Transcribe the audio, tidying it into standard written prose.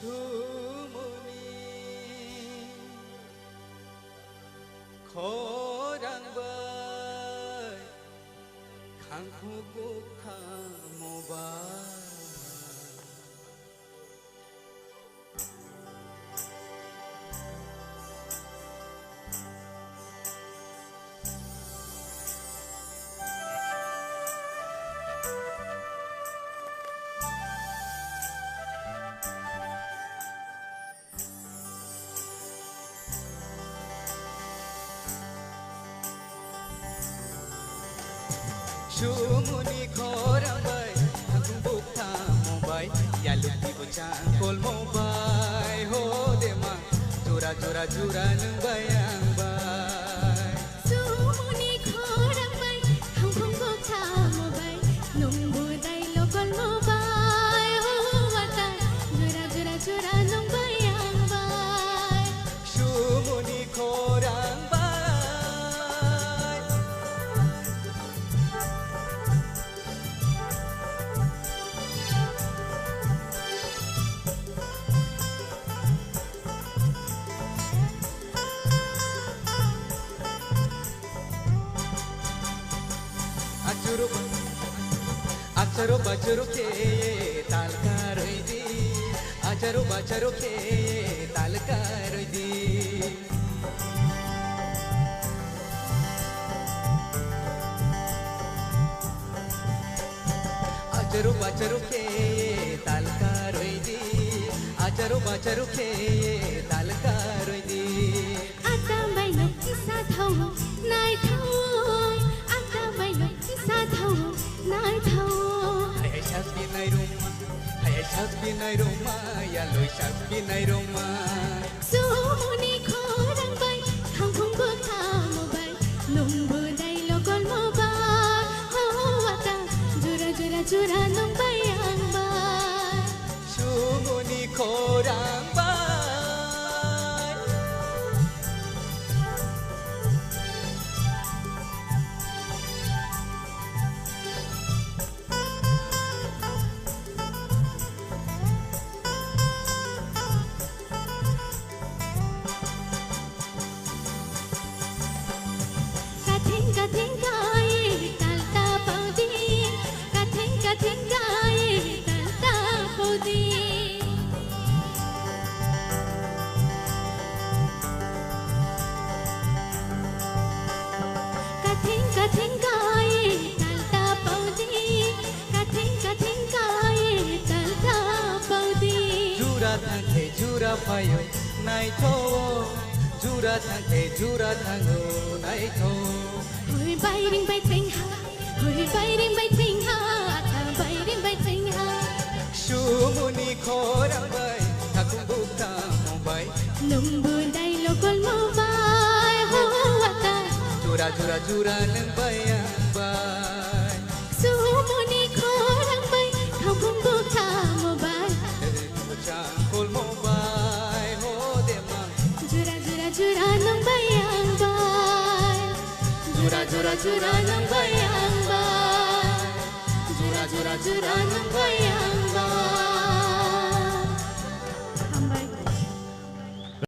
Sumuni khorang bai khangku ku khamoba Sumuni khorang bai khangku ku khamobai yaluti bocang kol mobai ho dema jura jura jura nang bayang bai Sumuni khorang bai khangku ku khamobai nungbu dai lokol mobai ho wata jura jura jura nang bayang bai Sumuni khorang bai Acharo bacharo ke tal karoi di Acharo bacharo ke tal karoi di Acharo bacharo ke tal karoi di Acharo bacharo ke tal karoi di Atambai nok sa thau nai thau Atambai nok sa thau nai thau Hai sas binai rumah Hai sas binai rumah Ya loi sas binai rumah Sumuni khorang bai khangku ku khamobai nungbu dai lokol mobai ho wata jura jura jura nang bayang bai Sumuni khorang bai Katheng gai tal ta pau di katheng gai tal ta pau di katheng gai tal ta pau di katheng gai tal ta pau di Jura thangke jura payo nai tho Jura thangke jura thango nai tho Hui bay ring bay theng ha Hui bay ring bay theng ha ta bay ring bay theng ha Sumuni khorang bai thakung bukta mobai nungbu dai lokol mobai ho wata Jura jura jura nang bayang bai Sumuni khorang bai khangku ku khamobai Bocang kol mobai ho dema jura jura jura nang bayang bai Jura jura jura nang bayang bai jura jura jura nang bayang